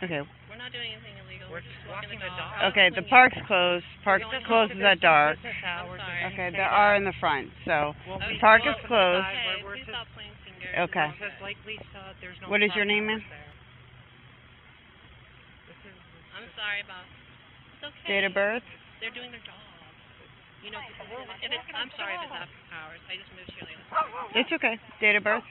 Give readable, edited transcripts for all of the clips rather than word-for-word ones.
Okay. We're not doing anything illegal. We're just walking the dog. Okay, the park's closed. Park closes at dark. Okay, there are in the front, so the park is closed. Okay, please stop playing fingers. Okay. What is your name, ma'am? I'm sorry about. It's okay. Date of birth? They're doing their job. You know, I'm sorry if it's after hours. I just moved here later. It's okay. Date of birth?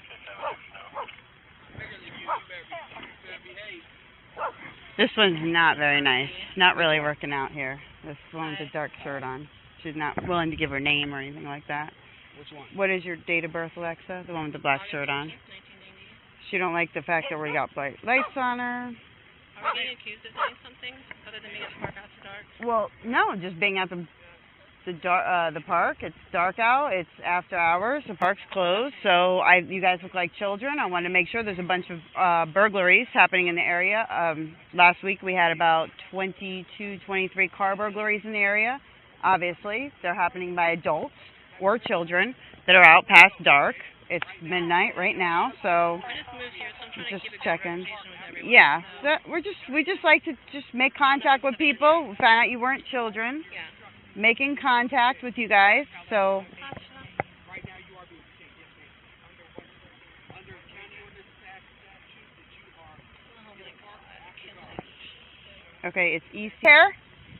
This one's not very nice. Not really working out here. This one with a dark shirt on. She's not willing to give her name or anything like that. Which one? What is your date of birth, Alexa? The one with the black shirt on. 1990. She don't like the fact that we got bright lights on her. Are we being accused of doing something other than being at the park after dark? Well, no, just being at the park. It's dark out. It's after hours. The park's closed. So you guys look like children. I wanted to make sure. There's a bunch of burglaries happening in the area. Last week we had about 22, 23 car burglaries in the area. Obviously, they're happening by adults or children that are out past dark. It's midnight right now, so I just moved here, so I'm trying just to keep a good checking. reputation with everyone. Yeah, so we just like to just make contact with people. We found out you weren't children. Yeah. Making contact with you guys, so. Right now you are being detained, yes ma'am. Under county ordinance statute that you are. Oh my God, I can't. Okay, it's East here.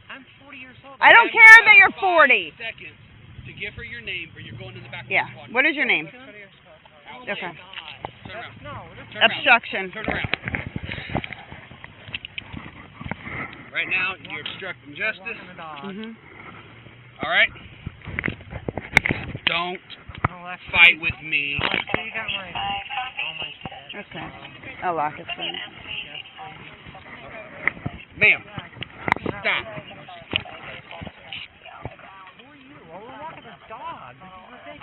I'm 40 years old. I don't care that you're 40. 5 seconds to give her your name, or you're going to the back. Yeah. Of the What is your name? Okay. Okay. Turn around. Turn Obstruction. Turn around. Right now, you're obstructing justice. Mhm. All right. Don't fight with me. Okay. I'll lock it for you. Ma'am, stop.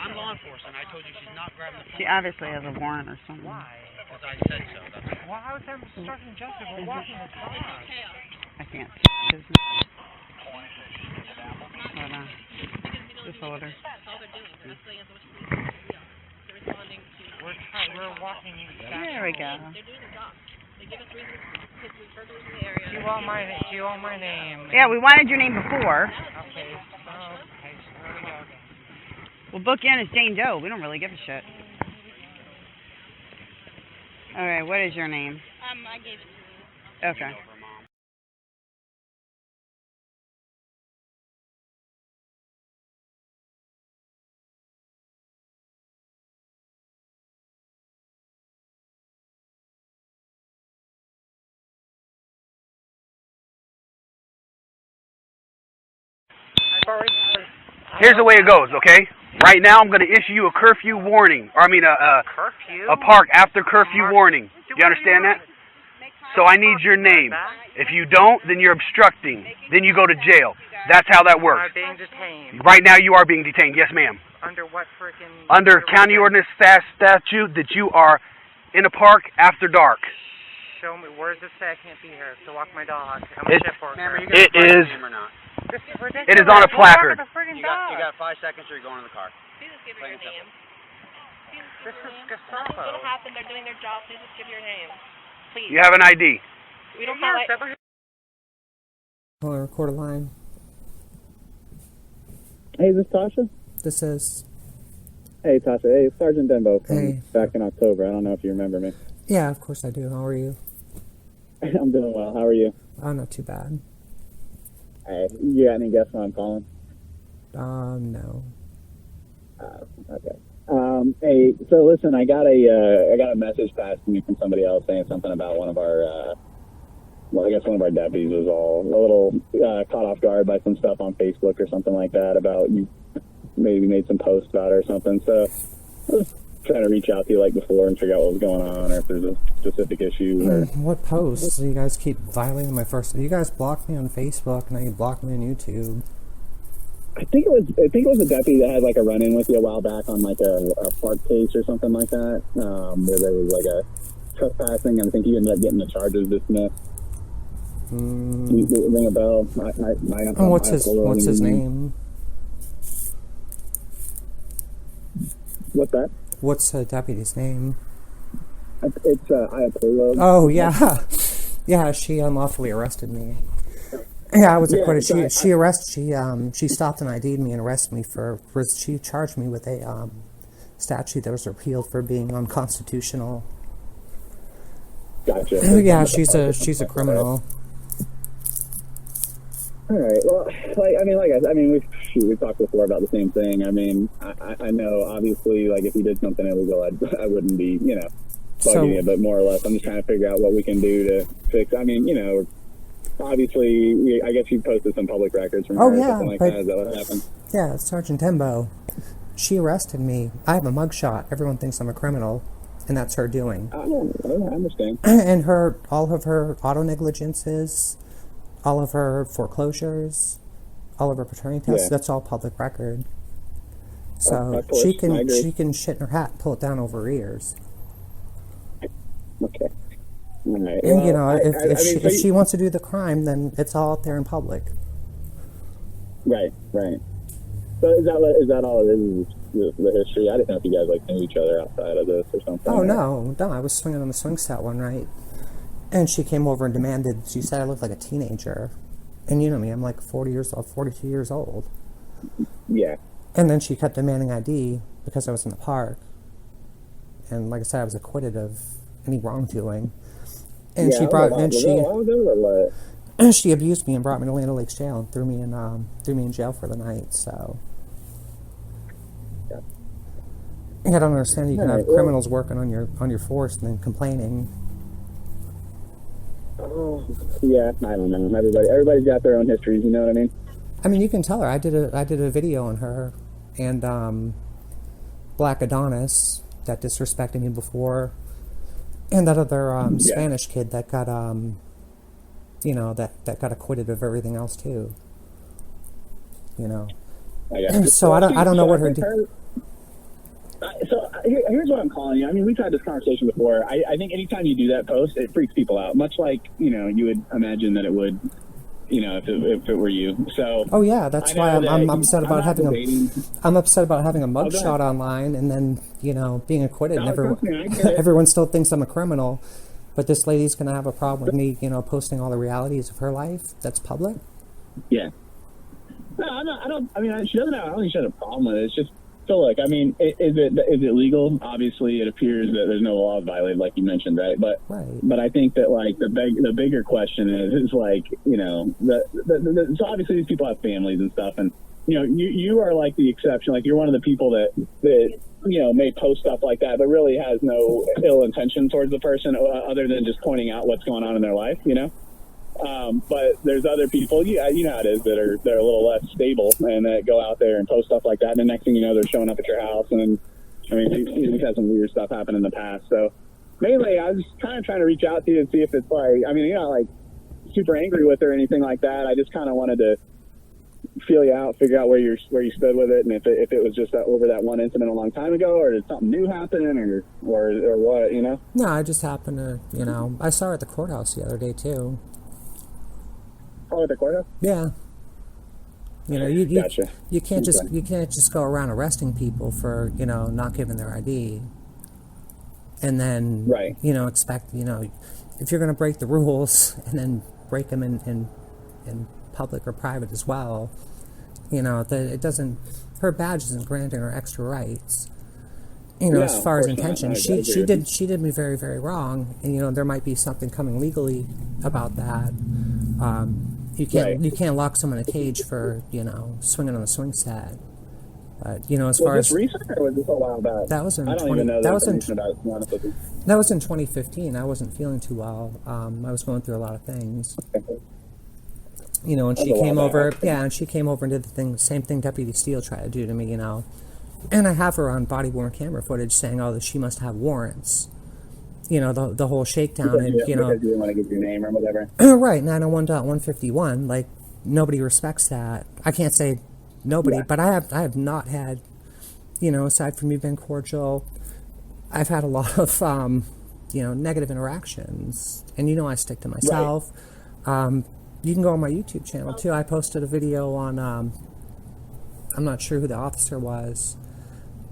I'm law enforcement. I told you she's not grabbing the phone. She obviously has a warrant or something. Why? Because I said so. That's why. How is that obstructing justice? We're walking the dog. I can't. Hold on. Just hold her. That's all they're doing. They're not saying as much police. They're responding to. We're walking back. There we go. They're doing their job. They give us reasons because we've burgled in the area. Do you want my name? Yeah, we wanted your name before. Okay. We'll book you in as Jane Doe. We don't really give a shit. Alright, what is your name? I gave it to you. Okay. Here's the way it goes, okay? Right now, I'm going to issue you a curfew warning. Or, I mean, Curfew? a park after curfew warning. Do you understand that? So I need your name. If you don't, then you're obstructing. Then you go to jail. That's how that Am I works. being detained? Right now, you are being detained. Yes, ma'am. Under what freaking... Under county ordinance statute that you are in a park after dark. Show me, where does it say I can't be here to walk my dog? I'm a shift worker. It is. This is ridiculous. It is on a placard. You got 5 seconds or you're going in the car. Please just give her your name. This is Nothing's Gestapo. going to happen. They're doing their job. Please just give your name. Please. You have an ID. We don't have it. Hold on, record a line. Hey, is this Tasha? This is... Hey, Tasha. Hey, it's Sergeant Denbo from Hey. back in October. I don't know if you remember me. Yeah, of course I do. How are you? I'm doing well. How are you? Oh, not too bad. Hey, you got any guess why I'm calling? No. Okay. Hey, so listen, I got a message passed to me from somebody else saying something about one of our, well, I guess one of our deputies was a little caught off guard by some stuff on Facebook or something like that about you maybe made some posts about it or something. So I was trying to reach out to you like before and figure out what was going on or if there's a specific issue. Or... What posts? You guys keep violating my first... You guys blocked me on Facebook, now you blocked me on YouTube. I think it was a deputy that had like a run-in with you a while back on like a park case or something like that, where there was like a trespassing, and I think you ended up getting the charges dismissed. You ring a bell? What's his name? What's that? What's the deputy's name? It's Ayatollah. Oh, yeah. Yeah, she unlawfully arrested me. Yeah, I was acquitted. She stopped and ID'd me and arrested me she charged me with a statute that was repealed for being unconstitutional. Gotcha. Yeah, she's a criminal. All right. Well, we talked before about the same thing. I mean, I know obviously, like, if you did something illegal, I wouldn't be, bugging you, but more or less, I'm just trying to figure out what we can do to fix. I mean, obviously, I guess you posted some public records from her or something like that. Is that what happened? Yeah, Sergeant Tembo. She arrested me. I have a mugshot. Everyone thinks I'm a criminal, and that's her doing. I understand. And all of her auto negligences, all of her foreclosures, all of her paternity tests, that's all public record. So she can shit in her hat and pull it down over her ears. Okay. All right. And well, if she wants to do the crime, then it's all out there in public. Right. So is that all it is? The history? I didn't know if you guys knew each other outside of this or something. Oh no! I was swinging on the swing set one night, and she came over and demanded. She said I looked like a teenager, and you know me, I'm like 42 years old. Yeah. And then she kept demanding ID because I was in the park, and like I said, I was acquitted of any wrongdoing. And she abused me and brought me to Land O'Lakes jail and threw me in jail for the night. So I don't understand. You can have criminals working on your force and then complaining. Oh, yeah, I don't know. Everybody's got their own histories. You know what I mean? I mean, you can tell her. I did a video on her and Black Adonis that disrespected me before, and that other Spanish kid that got that got acquitted of everything else too. So I don't know what her. So here's what I'm calling you. I mean, we've had this conversation before. I think anytime you do that post, it freaks people out. Much like you would imagine that it would, if it were you. So. Oh yeah, that's why I'm upset about having a mugshot online and then being acquitted. And everyone still thinks I'm a criminal, but this lady's gonna have a problem with me, posting all the realities of her life that's public. Yeah. No, I don't. I mean, she doesn't have. I don't think she has a problem with it. It's just. So look, I mean, is it legal? Obviously, it appears that there's no law violated, like you mentioned, right? But I think that the bigger question is so obviously these people have families and stuff, and you are like the exception. Like you're one of the people that may post stuff like that, but really has no ill intention towards the person other than just pointing out what's going on in their life, But there's other people, you know how it is, that are a little less stable and that go out there and post stuff like that. And the next thing you know, they're showing up at your house. And we've had some weird stuff happen in the past. So mainly, I was kind of trying to reach out to you and see if it's you're not like super angry with her or anything like that. I just kind of wanted to feel you out, figure out where you stood with it, and if it was just over that one incident a long time ago, or did something new happen, or what, No, I just happened to, I saw her at the courthouse the other day too. Oh, at the courthouse? Yeah. Gotcha. You can't just go around arresting people for not giving their ID, and then expect if you're going to break the rules and then break them in public or private as well, that it doesn't. Her badge isn't granting her extra rights. As far as intention, she did me very, very wrong, and there might be something coming legally about that. You can't lock someone in a cage for swinging on a swing set. But as far as recent, or was this a while back? That was in I don't 20, even know that was in about it, to be honest with you. That was in 2015. I wasn't feeling too well. I was going through a lot of things. And she came over. Yeah, and she came over and did the same thing Deputy Steele tried to do to me. And I have her on body-worn camera footage saying, "Oh, that she must have warrants." The whole shakedown, because you didn't want to give your name or whatever. Right, 901.151. Like nobody respects that. I can't say nobody, but I have not had, aside from you being cordial, I've had a lot of negative interactions, and I stick to myself. Right. You can go on my YouTube channel too. I posted a video on I'm not sure who the officer was,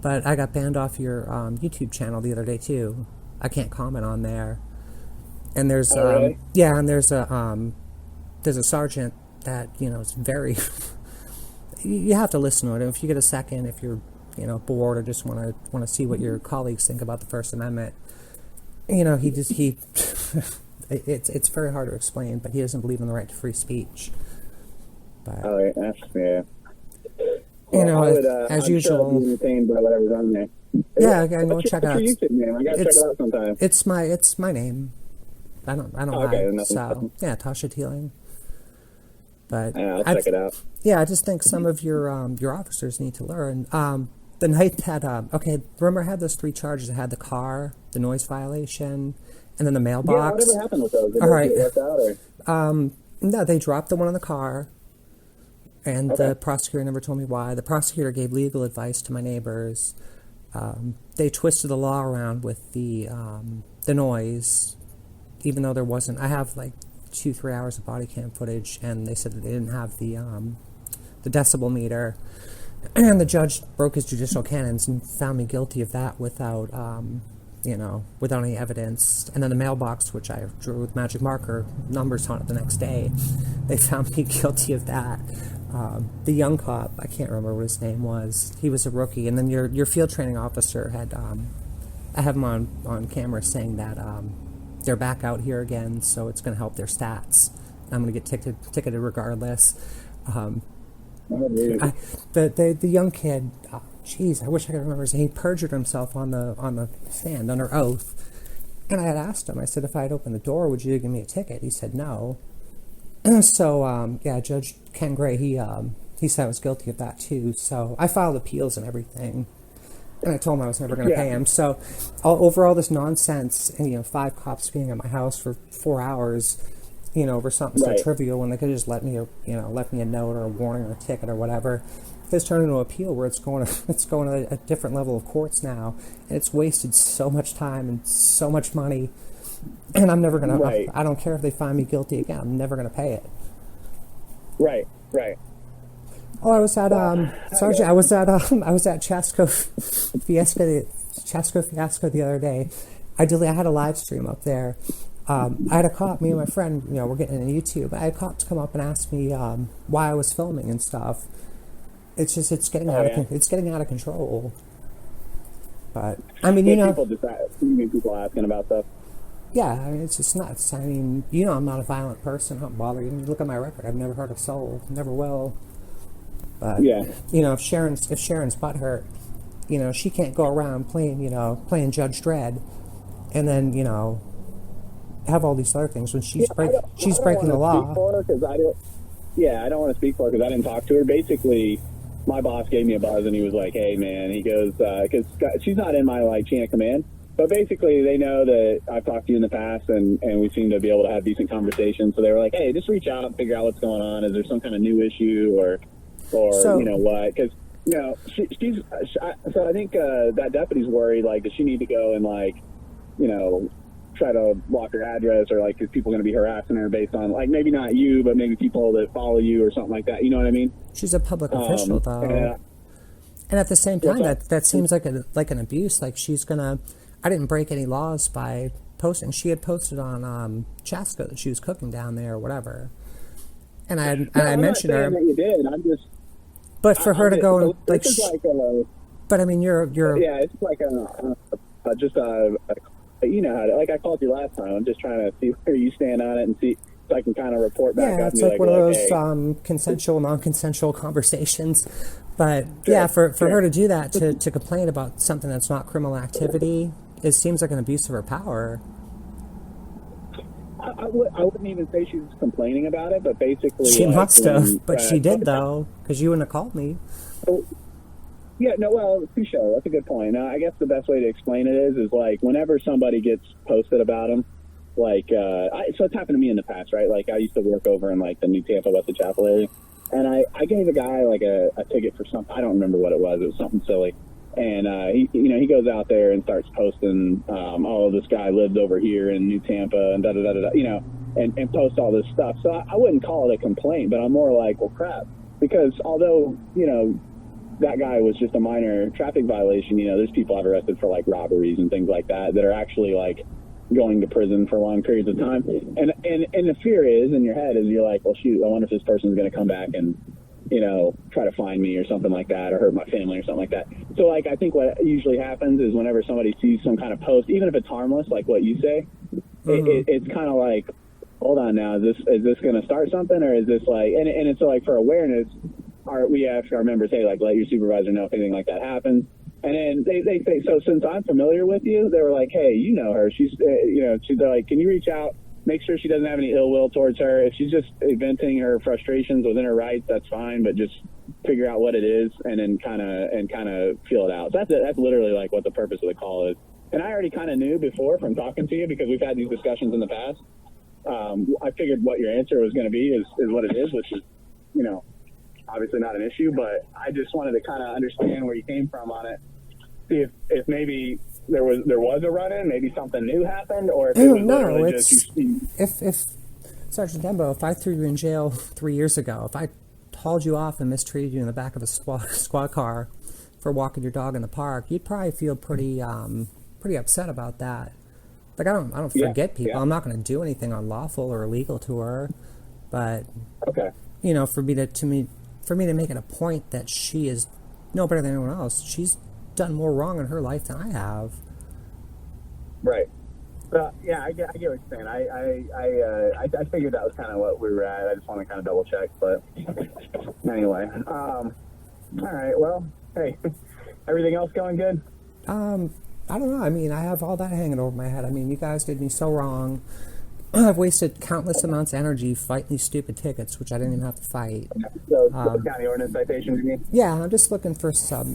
but I got banned off your YouTube channel the other day too. I can't comment on there. And there's really? yeah, and there's a sergeant that, you know, is very you have to listen to it. If you get a second, if you're, you know, bored or just want to see what your colleagues think about the First Amendment, you know, he it's very hard to explain, but he doesn't believe in the right to free speech. But yeah. You know, I would, as I'm usual. Sure I'll be entertained by whatever's on there. Yeah, again, go check out. What's your YouTube name? I gotta check it out sometime. It's my name. I don't hide. So yeah, Tasha Teeling. But yeah, I'll check it out. Yeah, I just think some of your officers need to learn. The night that remember I had those 3 charges. I had the car, the noise violation, and then the mailbox. Yeah, whatever happened with those? Did All right. Get worked out, or? No, they dropped the one in the car, and the prosecutor never told me why. The prosecutor gave legal advice to my neighbors. They twisted the law around with the noise, even though there wasn't. I have like 2-3 hours of body cam footage, and they said that they didn't have the decibel meter, and the judge broke his judicial canons and found me guilty of that without without any evidence. And then the mailbox, which I drew with magic marker numbers on it the next day, they found me guilty of that. The young cop, I can't remember what his name was. He was a rookie, and then your field training officer had I have him on camera saying that they're back out here again, so it's going to help their stats. I'm going to get ticketed regardless. The young kid, I wish I could remember his name. He perjured himself on the stand under oath, and I had asked him. I said, if I had opened the door, would you give me a ticket? He said no. So Judge Ken Gray, he said I was guilty of that too. So I filed appeals and everything. And I told him I was never going to pay him. So over all this nonsense, and 5 cops being at my house for 4 hours, over something so trivial, when they could have just left me a note or a warning or a ticket or whatever. It's turned into an appeal where it's going to a different level of courts now, and it's wasted so much time and so much money. And I'm never going to. I don't care if they find me guilty again. I'm never going to pay it. Right. Oh, I was at Sergeant. I was at Chasco Fiasco the other day. I had a live stream up there. I had a cop. Me and my friend, we're getting into YouTube. I had cops come up and ask me why I was filming and stuff. It's getting out of control. But I mean, people asking about stuff. Yeah, I mean, it's just nuts. I mean, I'm not a violent person. I'm not bothered. You look at my record. I've never hurt a soul. Never will. But if Sharon's butthurt, she can't go around playing Judge Dredd, and then have all these other things when she's breaking the law. I don't want to speak for her because I didn't talk to her. Basically, my boss gave me a buzz and he was like, "Hey, man," he goes, because she's not in my chain of command. But basically, they know that I've talked to you in the past, and we seem to be able to have decent conversations. So they were like, "Hey, just reach out and figure out what's going on. Is there some kind of new issue or what?" Because she's. So I think that deputy's worried. Like, does she need to go and try to block her address, or is people going to be harassing her based on maybe not you, but maybe people that follow you or something like that? You know what I mean? She's a public official, though. And at the same time, that seems like an abuse. Like she's gonna. I didn't break any laws by posting. She had posted on Chaska that she was cooking down there or whatever. And I mentioned her. That you did. I'm just. But for her to go and but I mean, you're. Yeah, it's like I called you last time. I'm just trying to see where you stand on it and see so I can kind of report back. Yeah, it's like one of those consensual, non-consensual conversations. But for her to do that, to complain about something that's not criminal activity, it seems like an abuse of her power. I wouldn't even say she was complaining about it, but basically... She must have, but she did, though, because you wouldn't have called me. Touche. That's a good point. I guess the best way to explain it is whenever somebody gets posted about them, so it's happened to me in the past, right? I used to work over in, the New Tampa, West Chapel area, and I gave a guy, a ticket for something. I don't remember what it was. It was something silly. And, he goes out there and starts posting, this guy lives over here in New Tampa and da-da-da-da-da, and posts all this stuff. So I wouldn't call it a complaint, but I'm more like, well, crap. Because although, that guy was just a minor traffic violation, there's people I've arrested for like robberies and things like that are actually like going to prison for long periods of time. And the fear is in your head is you're like, well, shoot, I wonder if this person's going to come back and, try to find me or something like that, or hurt my family or something like that. So like, I think what usually happens is whenever somebody sees some kind of post, even if it's harmless, like what you say, it's kind of like, hold on now, is this going to start something, or is this like, and it's like for awareness, we ask our members, hey, like, let your supervisor know if anything like that happens. And then they say, so since I'm familiar with you, they were like, hey, you know her. She's, they're like, can you reach out, make sure she doesn't have any ill will towards her. If she's just venting her frustrations within her rights, that's fine, but just figure out what it is and then kind of feel it out. So that's literally like what the purpose of the call is. And I already kind of knew before from talking to you because we've had these discussions in the past. I figured what your answer was going to be is what it is, which is, obviously not an issue, but I just wanted to kind of understand where you came from on it. See if maybe there was a run-in, maybe something new happened, or if it was literally just if Sergeant Dembo, if I threw you in jail 3 years ago, if I hauled you off and mistreated you in the back of a squad car for walking your dog in the park, you'd probably feel pretty upset about that. Like I don't forget people. Yeah. I'm not going to do anything unlawful or illegal to her, but okay, for me to make it a point that she is no better than anyone else. She's done more wrong in her life than I have. Right. Yeah, I get what you're saying. I figured that was kind of what we were at. I just want to kind of double check, but anyway. All right. Well, hey, everything else going good? I don't know. I mean, I have all that hanging over my head. I mean, you guys did me so wrong. I've wasted countless amounts of energy fighting these stupid tickets, which I didn't even have to fight. So, county ordinance citations, you mean? Yeah, I'm just looking for some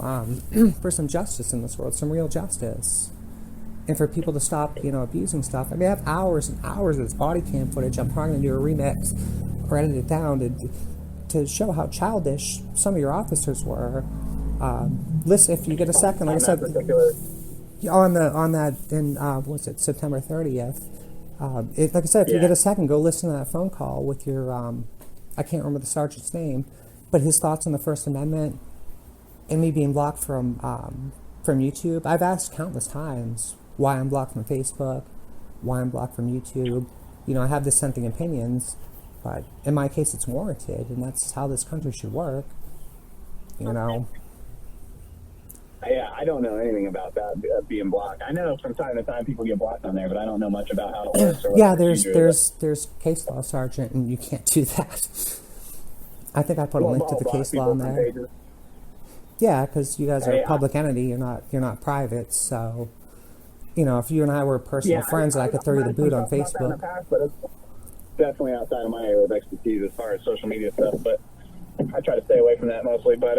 for some justice in this world, some real justice, and for people to stop, abusing stuff. I mean, I have hours and hours of this body cam footage. I'm probably going to do a remix or edit it down to show how childish some of your officers were. Listen, if you get a second, like I said, on that in what's it, September 30th. Like I said, if you get a second, go listen to that phone call with your, I can't remember the sergeant's name, but his thoughts on the First Amendment and me being blocked from YouTube. I've asked countless times why I'm blocked from Facebook, why I'm blocked from YouTube. I have dissenting opinions, but in my case, it's warranted, and that's how this country should work. Yeah, I don't know anything about that being blocked. I know from time to time people get blocked on there, but I don't know much about how it works. Yeah, there's case law, Sergeant, and you can't do that. I think I put a link to the case law in there. Pages. Yeah, because you guys are a public entity. You're not private. So, if you and I were personal friends, I could throw you the boot on Facebook. Past, but it's definitely outside of my area of expertise as far as social media stuff. But I try to stay away from that mostly. But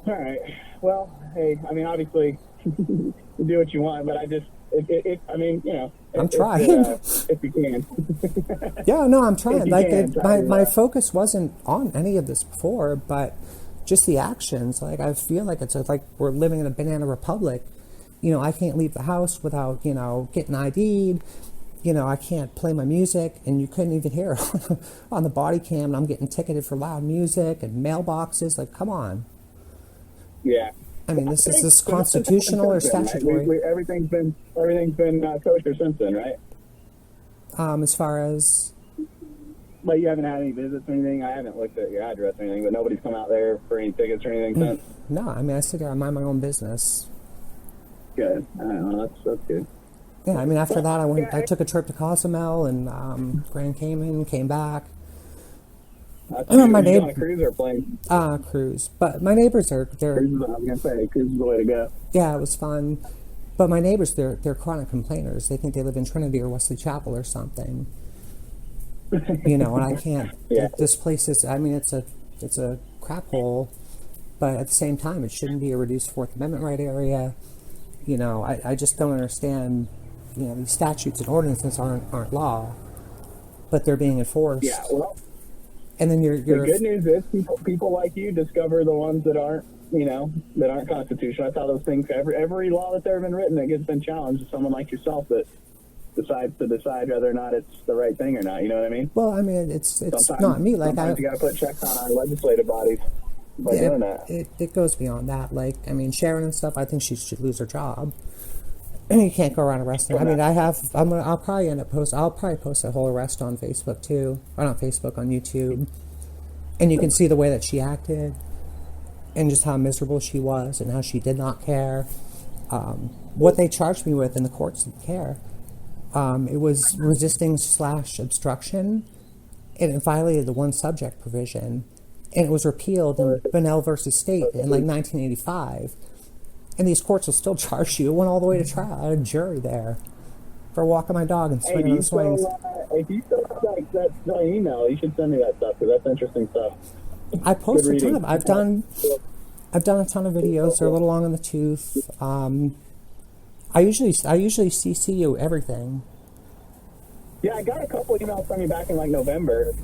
all right. Well, hey, I mean, obviously, you do what you want, but I just, I'm trying. If you can. Yeah, no, I'm trying. My focus wasn't on any of this before, but just the actions. Like, I feel like it's like we're living in a banana republic. I can't leave the house without, getting ID'd. I can't play my music, and you couldn't even hear it on the body cam, and I'm getting ticketed for loud music and mailboxes. Like, come on. Yeah. I mean, is this constitutional or statutory? Right? Everything's been kosher since then, right? As far as, but you haven't had any visits or anything. I haven't looked at your address or anything, but nobody's come out there for any tickets or anything since. No, I mean, I sit there, I mind my own business. Good. I don't know. That's good. Yeah, I mean, after that, I took a trip to Cozumel and Grand Cayman, came back. My neighbor on a cruise or plane? Cruise. But my neighbors are cruise is the way to go. Yeah, it was fun. But my neighbors, they're chronic complainers. They think they live in Trinity or Wesley Chapel or something. And I can't. Yeah. This place is. I mean, it's a crap hole, but at the same time, it shouldn't be a reduced Fourth Amendment right area. I just don't understand. These statutes and ordinances aren't law, but they're being enforced. Yeah. Well. And then the good news is people like you discover the ones that aren't, that aren't constitutional. That's how those things, every law that's ever been written that gets been challenged is someone like yourself that decides to decide whether or not it's the right thing or not. You know what I mean? Well, I mean, it's not me. Like, sometimes you got to put checks on our legislative bodies. by doing that. It goes beyond that. Like, I mean, Sharon and stuff, I think she should lose her job. You can't go around arresting. I mean, I'll probably post that whole arrest on Facebook too, or not Facebook, on YouTube, and you can see the way that she acted, and just how miserable she was, and how she did not care. What they charged me with in the courts didn't care. It was resisting/obstruction, and it violated the one subject provision, and it was repealed in Bunnell versus State in like 1985. And these courts will still charge you. It went all the way to trial. I had a jury there for walking my dog and swinging the swings. If you still have that email, you should send me that stuff, because that's interesting stuff. I post a ton of. I've done a ton of videos. They're a little long in the tooth. I usually CC you everything. Yeah, I got a couple emails from you back in like November.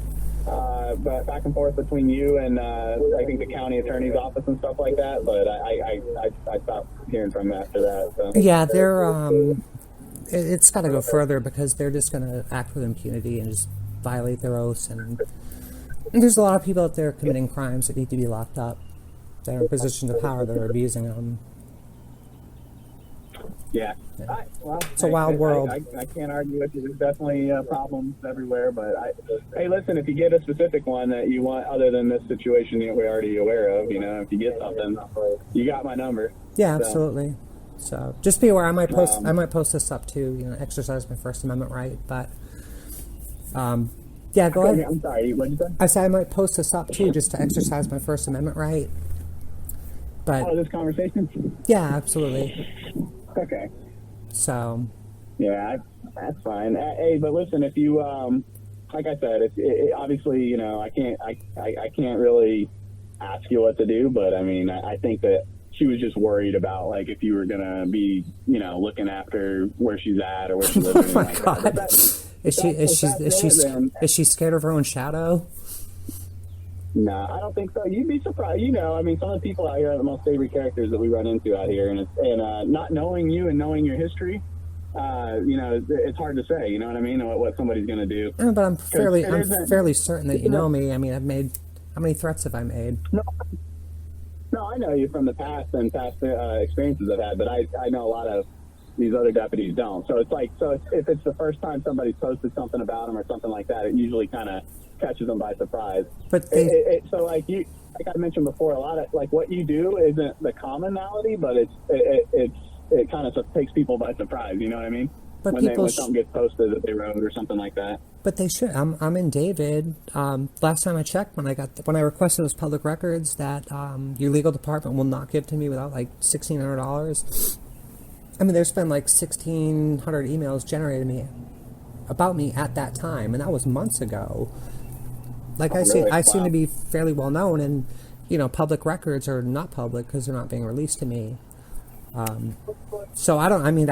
But back and forth between you and I think the county attorney's office and stuff like that. But I stopped hearing from them after that. So. Yeah, they're it's got to go further, because they're just going to act with impunity and just violate their oaths. And there's a lot of people out there committing crimes that need to be locked up. They're in positions of power that are abusing them. Yeah. It's a wild world. I can't argue with you. There's definitely problems everywhere. But hey, listen, if you get a specific one that you want, other than this situation that we're already aware of, if you get something, you got my number. Yeah, absolutely. So just be aware. I might post this up too. Exercise my First Amendment right. But yeah, go ahead. I'm sorry. What did you say? I said I might post this up too, just to exercise my First Amendment right. But this conversation. Yeah, absolutely. Okay. So. Yeah, that's fine. Hey, but listen, if you, like I said, obviously, I can't really ask you what to do, but I mean, I think that she was just worried about, like, if you were gonna be, looking after where she's at or where she lives. Oh my God. Is she scared of her own shadow? No, I don't think so. You'd be surprised. I mean, some of the people out here are the most favorite characters that we run into out here, and not knowing you and knowing your history, it's hard to say. You know what I mean? What somebody's going to do. Yeah, but I'm fairly certain that you know me. I mean, how many threats have I made? No, I know you from the past and past experiences I've had, but I know a lot of these other deputies don't. So it's like, if it's the first time somebody's posted something about them or something like that, it usually kind of catches them by surprise. But so like I mentioned before, a lot of like what you do isn't the commonality, but it kind of takes people by surprise. You know what I mean? But when something gets posted that they wrote or something like that. But they should. I'm in David. Last time I checked, when I requested those public records that your legal department will not give to me without like $1,600. I mean, there's been like 1,600 emails generated about me at that time, and that was months ago. Like I seem to be fairly well known, and public records are not public because they're not being released to me. So I'm in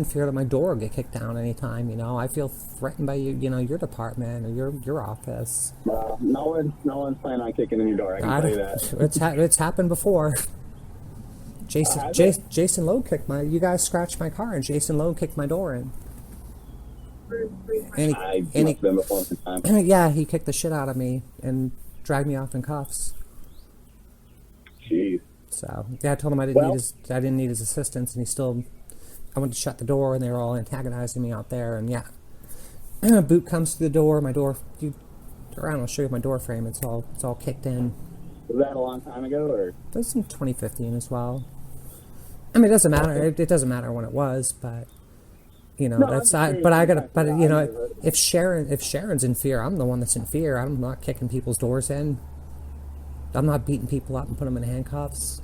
fear that my door will get kicked down anytime. I feel threatened by your department or your office. Well, no one's planning on kicking in your door. I can tell you that. It's happened before. Jason Lowe you guys scratched my car, and Jason Lowe kicked my door in. Yeah, he kicked the shit out of me and dragged me off in cuffs. Jeez. So yeah, I told him I didn't need his assistance, and I went to shut the door, and they were all antagonizing me out there, and yeah, a boot comes through the door. My door, I'll show you my door frame. It's all kicked in. Was that a long time ago, or? It was in 2015 as well. I mean, it doesn't matter. It doesn't matter when it was, but. If Sharon's in fear, I'm the one that's in fear. I'm not kicking people's doors in. I'm not beating people up and putting them in handcuffs.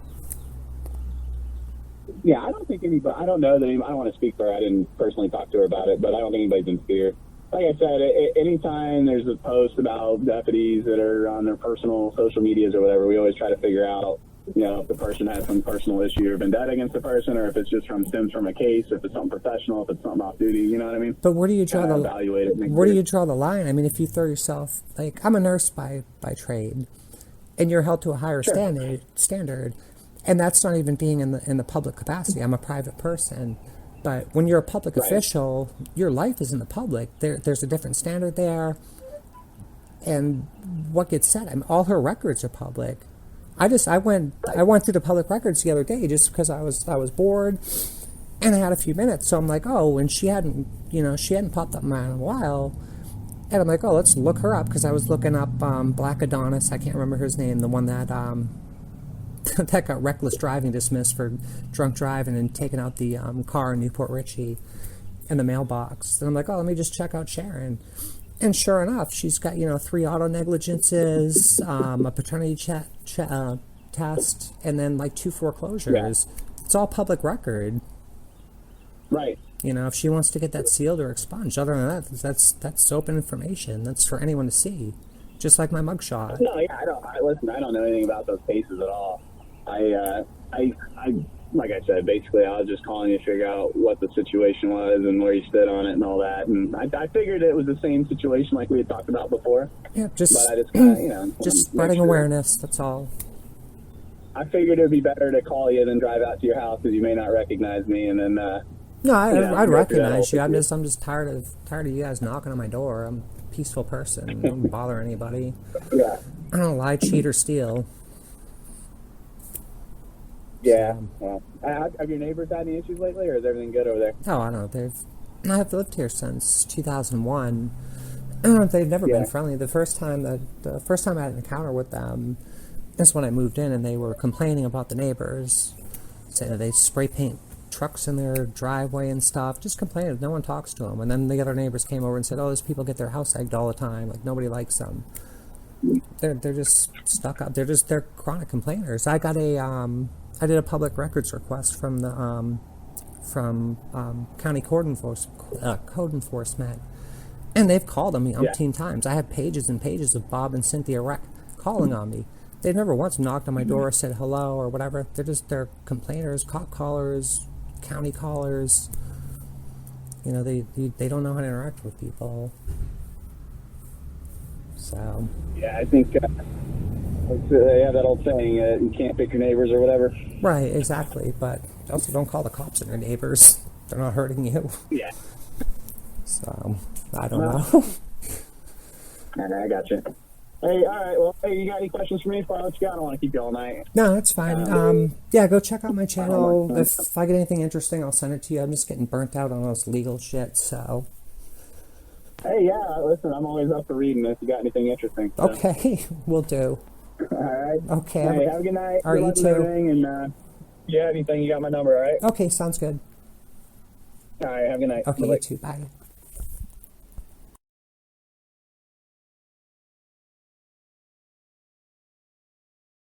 Yeah, I don't think anybody. I don't know that I don't want to speak for her. I didn't personally talk to her about it, but I don't think anybody's in fear. Like I said, anytime there's a post about deputies that are on their personal social medias or whatever, we always try to figure out, if the person has some personal issue or vendetta against the person, or if it's just stems from a case, if it's something professional, if it's something off duty, you know what I mean? But where do you draw the evaluate it? Where do you draw the line? I mean, if you throw yourself, like, I'm a nurse by trade, and you're held to a higher standard, and that's not even being in the public capacity. I'm a private person, but when you're a public official, your life is in the public. There's a different standard there, and what gets said. I mean, all her records are public. I went through the public records the other day just because I was bored and I had a few minutes. So I'm like, oh, and she hadn't popped up in a while. And I'm like, oh, let's look her up, because I was looking up Black Adonis. I can't remember his name, the one that that got reckless driving dismissed for drunk driving and taking out the car in Newport Richie in the mailbox. And I'm like, oh, let me just check out Sharon. And sure enough, she's got 3 auto negligences, a paternity test, and then like 2 foreclosures. Yeah. It's all public record. Right. If she wants to get that sealed or expunged, other than that, that's open information. That's for anyone to see, just like my mugshot. No, yeah, I don't know anything about those cases at all. I like I said, basically, I was just calling you to figure out what the situation was and where you stood on it and all that. And I figured it was the same situation like we had talked about before. Yeah, just but I just kinda, just spreading awareness. That's all. I figured it would be better to call you than drive out to your house, because you may not recognize me, and then. No, I'd recognize you. I'm just tired of you guys knocking on my door. I'm a peaceful person. I don't bother anybody. Yeah. I don't lie, cheat, or steal. Yeah. Well, have your neighbors had any issues lately, or is everything good over there? Oh, I don't know. I've lived here since 2001. They've never been friendly. The first time I had an encounter with them is when I moved in, and they were complaining about the neighbors, saying that they spray paint trucks in their driveway and stuff, just complaining. No one talks to them. And then the other neighbors came over and said, oh, those people get their house egged all the time. Like, nobody likes them. They're just stuck up. They're chronic complainers. I did a public records request from the county code enforcement, and they've called on me umpteen times. I have pages and pages of Bob and Cynthia Reck calling on me. They've never once knocked on my door or said hello or whatever. They're complainers, cop callers, county callers. They don't know how to interact with people. So. Yeah, I think they have that old saying, you can't pick your neighbors or whatever. Right, exactly. But also don't call the cops on your neighbors. They're not hurting you. Yeah. So, I don't know. I got you. Hey, all right. Well, hey, you got any questions for me before I let you go? I don't want to keep you all night. No, that's fine. Go check out my channel. If I get anything interesting, I'll send it to you. I'm just getting burnt out on those legal shit, so. Hey, yeah, listen, I'm always up for reading if you got anything interesting. So. Okay, will do. All right. Okay. Hey, have a good night. All right, you too. And if you have anything, you got my number, all right? Okay, sounds good. All right, have a good night. Okay, Bye-bye. you too. Bye.